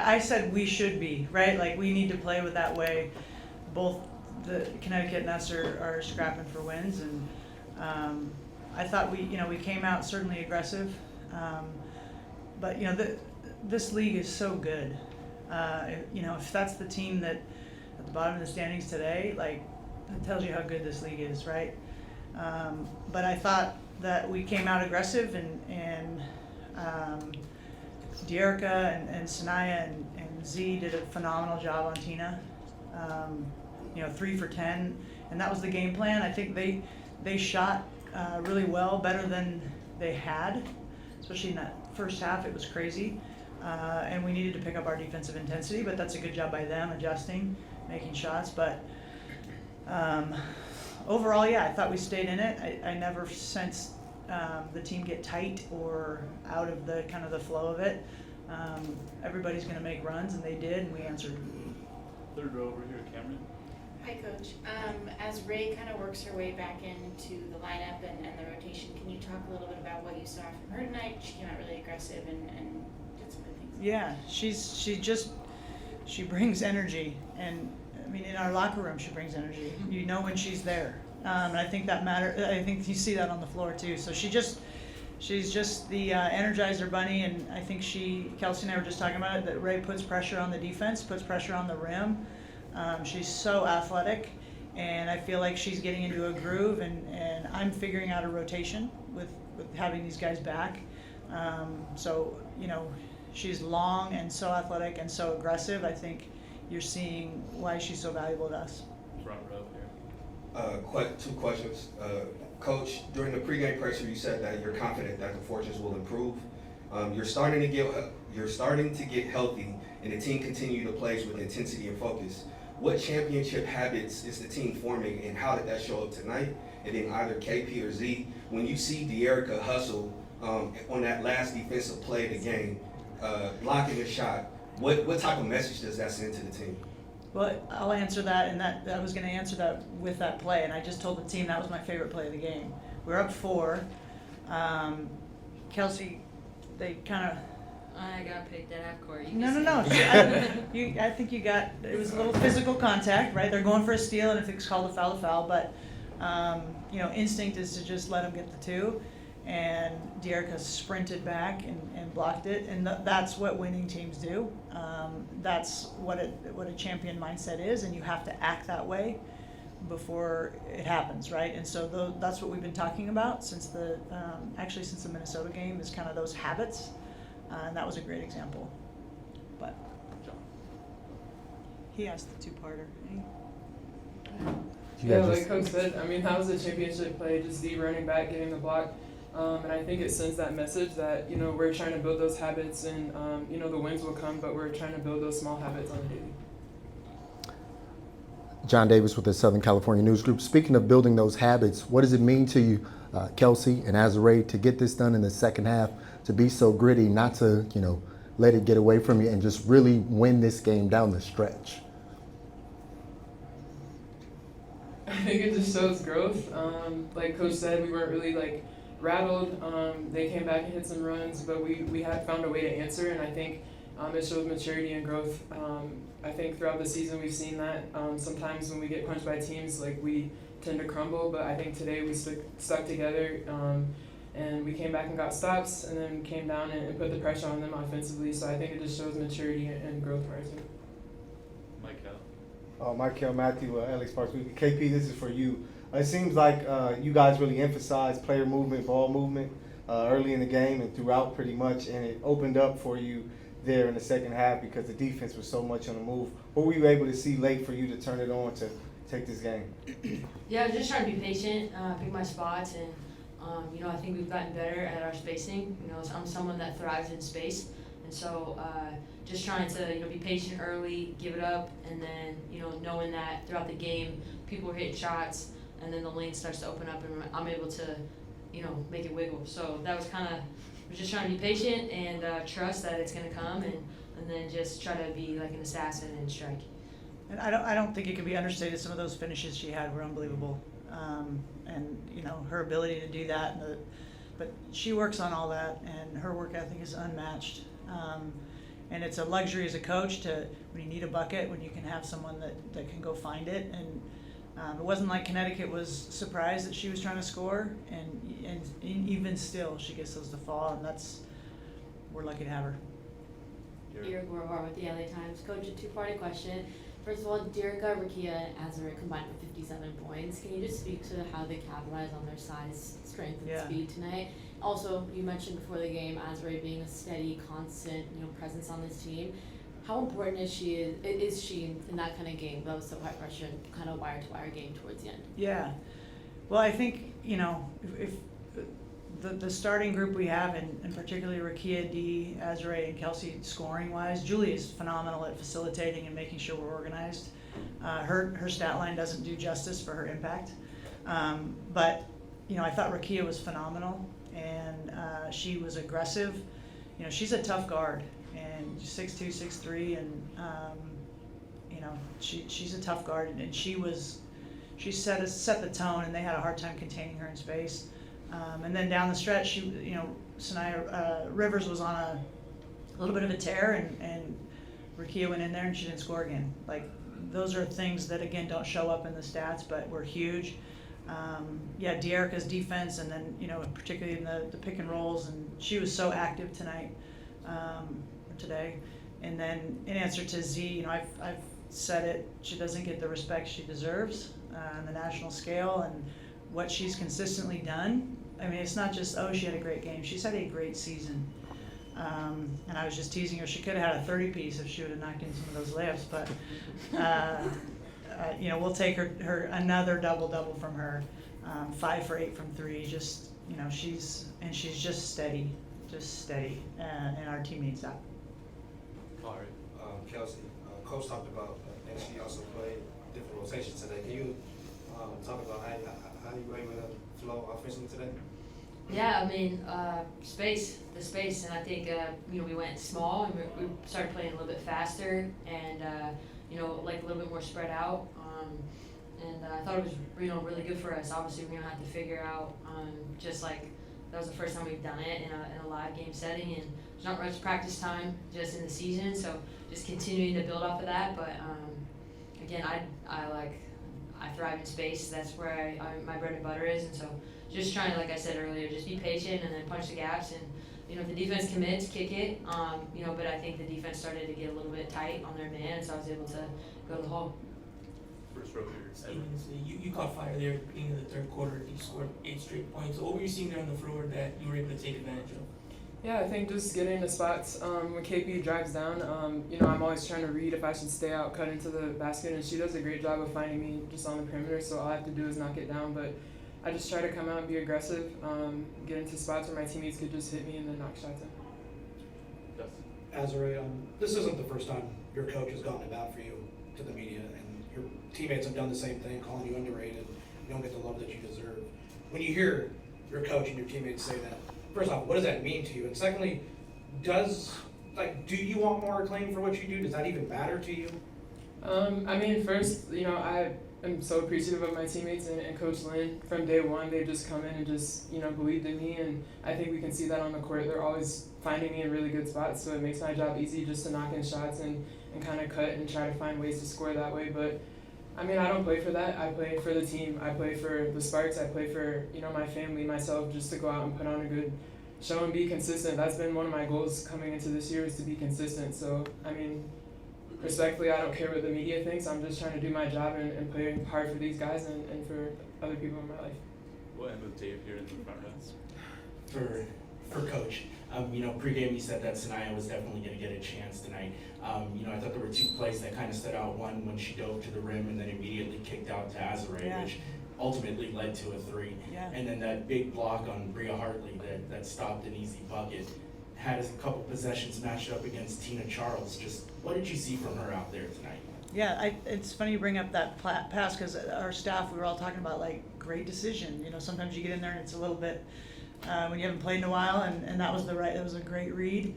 I said we should be, right? Like, we need to play with that way. Both the Connecticut and us are scrapping for wins, and I thought we came out certainly aggressive, but this league is so good. If that's the team that at the bottom of the standings today, like, it tells you how good this league is, right? But I thought that we came out aggressive, and Dearica and Sanaya and Z did a phenomenal job on Tina. 3 for 10, and that was the game plan. I think they shot really well, better than they had, especially in that first half. It was crazy, and we needed to pick up our defensive intensity, but that's a good job by them, adjusting, making shots. But overall, yeah, I thought we stayed in it. I never sensed the team get tight or out of the kind of the flow of it. Everybody's going to make runs, and they did, and we answered. Third row over here, Cameron. Hi, Coach. As Ray kind of works her way back into the lineup and the rotation, can you talk a little bit about what you saw from her tonight? She came out really aggressive and did some good things. Yeah, she brings energy, and I mean, in our locker room, she brings energy. You know when she's there, and I think that matters. I think you see that on the floor too. So she's just the Energizer Bunny, and I think Kelsey and I were just talking about it, that Ray puts pressure on the defense, puts pressure on the rim. She's so athletic, and I feel like she's getting into a groove, and I'm figuring out a rotation with having these guys back. She's long and so athletic and so aggressive. I think you're seeing why she's so valuable to us. Front row here. 2 questions. Coach, during the pregame presser, you said that you're confident that the fortunes will improve. You're starting to get healthy, and the team continue to play with intensity and focus. What championship habits is the team forming, and how did that show up tonight? And then either KP or Z, when you see Dearica hustle on that last defensive play of the game, blocking a shot, what type of message does that send to the team? Well, I'll answer that, and I was going to answer that with that play, and I just told the team that was my favorite play of the game. We're up 4. Kelsey, they kind of. I got picked at half court. No. I think it was a little physical contact, right? They're going for a steal, and if it's called a foul. But instinct is to just let them get the 2, and Dearica sprinted back and blocked it, and that's what winning teams do. That's what a champion mindset is, and you have to act that way before it happens, right? And so that's what we've been talking about since the Minnesota game, is kind of those habits. And that was a great example. But he asked the 2-parter. Yeah, like Coach said, I mean, that was a championship play, just Z running back, getting the block. And I think it sends that message that, we're trying to build those habits, and, the wins will come, but we're trying to build those small habits on a daily. John Davis with the Southern California News Group. Speaking of building those habits, what does it mean to you, Kelsey and Azura, to get this done in the second half, to be so gritty, not to, let it get away from you, and just really win this game down the stretch? I think it just shows growth. Like Coach said, we weren't really rattled. They came back and hit some runs, but we had found a way to answer, and I think it shows maturity and growth. I think throughout the season we've seen that. Sometimes when we get punched by teams, we tend to crumble, but I think today we stuck together, and we came back and got stops, and then came down and put the pressure on them offensively. So I think it just shows maturity and growth for our team. Michael Matthew, LA Sparks. KP, this is for you. It seems like you guys really emphasized player movement, ball movement early in the game and throughout pretty much, and it opened up for you there in the second half because the defense was so much on the move. What were you able to see late for you to turn it on to take this game? Yeah, I was just trying to be patient, pick my spots, and I think we've gotten better at our spacing. I'm someone that thrives in space, and so just trying to be patient early, give it up, and then knowing that throughout the game people are hitting shots, and then the lane starts to open up, and I'm able to make it wiggle. So that was we're just trying to be patient and trust that it's going to come, and then just try to be like an assassin and strike. And I don't think it can be understated. Some of those finishes she had were unbelievable, and her ability to do that. But she works on all that, and her work ethic is unmatched. And it's a luxury as a coach to, when you need a bucket, when you can have someone that can go find it. And it wasn't like Connecticut was surprised that she was trying to score, and even still, she gets those to fall, and we're lucky to have her. Eric Warvar with the LA Times. Coach, a two-part question. First of all, Derica, Rakia, and Azura combined for 57 points. Can you just speak to how they capitalized on their size, strength, and speed tonight? Also, you mentioned before the game Azura being a steady, constant, presence on this team. How important is she in that kind of game? That was so high pressure and kind of wire-to-wire game towards the end. Yeah. Well, I think, if the starting group we have, and particularly Rakia, Dee, Azura, and Kelsey scoring-wise, Julie is phenomenal at facilitating and making sure we're organized. Her stat line doesn't do justice for her impact. But, I thought Rakia was phenomenal, and she was aggressive. She's a tough guard, and 6'2", 6'3", and, she's a tough guard, and she set the tone, and they had a hard time containing her in space. And then down the stretch, Sanaya Rivers was on a little bit of a tear, and Rakia went in there and she didn't score again. Like, those are things that, again, don't show up in the stats, but were huge. Dearica's defense, and then, particularly in the pick and rolls, and she was so active today. And then in answer to Z, I've said it, she doesn't get the respect she deserves on the national scale, and what she's consistently done. I mean, it's not just, she had a great game. She's had a great season. And I was just teasing her. She could have had a 30-piece if she would have knocked in some of those layups. But, we'll take her another double-double from her. 5 for 8 from 3. Just, she's just steady. And our team needs that. All right. Kelsey, Coach talked about, and she also played different rotations today. Can you talk about how you were able to flow offensively today? Yeah, I mean, the space, and I think, we went small, and we started playing a little bit faster, and, like a little bit more spread out, and I thought it was, really good for us. Obviously, we're gonna have to figure out, just like, that was the first time we've done it in a live game setting, and there's not much practice time just in the season, so just continuing to build off of that, but, again, I thrive in space. That's where my bread and butter is, and so just trying to, like I said earlier, just be patient and then punch the gaps. And if the defense commits, kick it. But I think the defense started to get a little bit tight on their man, so I was able to go to the hole. First row here. Stevens, you caught fire there at the beginning of the third quarter. You scored 8 straight points. What were you seeing there on the floor that you were able to take advantage of? Yeah, I think just getting the spots. When KP drives down, I'm always trying to read if I should stay out, cut into the basket, and she does a great job of finding me just on the perimeter, so all I have to do is knock it down. But I just try to come out and be aggressive, get into spots where my teammates could just hit me and then knock shots in. Yes. Azura, this isn't the first time your coach has gotten about for you to the media, and your teammates have done the same thing, calling you underrated. You don't get the love that you deserve. When you hear your coach and your teammates say that, first off, what does that mean to you? And secondly, do you want more acclaim for what you do? Does that even matter to you? First, I am so appreciative of my teammates and Coach Lynne. From day one, they've just come in and just, believed in me, and I think we can see that on the court. They're always finding me in really good spots, so it makes my job easy just to knock in shots and kind of cut and try to find ways to score that way. But, I don't play for that. I play for the team. I play for the Sparks. I play for, my family, myself, just to go out and put on a good show and be consistent. That's been one of my goals coming into this year, is to be consistent. So, respectfully, I don't care what the media thinks. I'm just trying to do my job and play hard for these guys and for other people in my life. We'll end with Dave here in the front row. For Coach, pregame you said that Sanaya was definitely going to get a chance tonight. I thought there were 2 plays that kind of stood out. One when she dove to the rim and then immediately kicked out to Azura, which ultimately led to a 3. Yeah. And then that big block on Bria Hartley that stopped an easy bucket. Had a couple possessions matched up against Tina Charles. Just what did you see from her out there tonight? Yeah, it's funny you bring up that pass, because our staff, we were all talking about, great decision. Sometimes you get in there and it's a little bit, when you haven't played in a while, and that was a great read.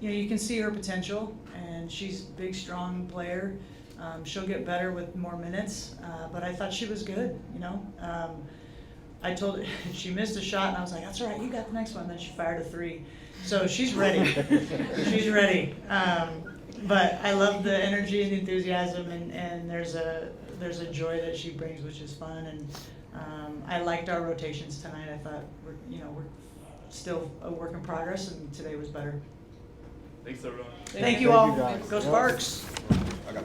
You can see her potential, and she's a big, strong player. She'll get better with more minutes, but I thought she was good, I told her, she missed a shot, and I was like, that's all right, you got the next one. Then she fired a 3. So she's ready. She's ready. But I love the energy and enthusiasm, and there's a joy that she brings, which is fun. And I liked our rotations tonight. I thought we're still a work in progress, and today was better. Thanks, everyone. Thank you all. guys. Go Yep. Sparks. I got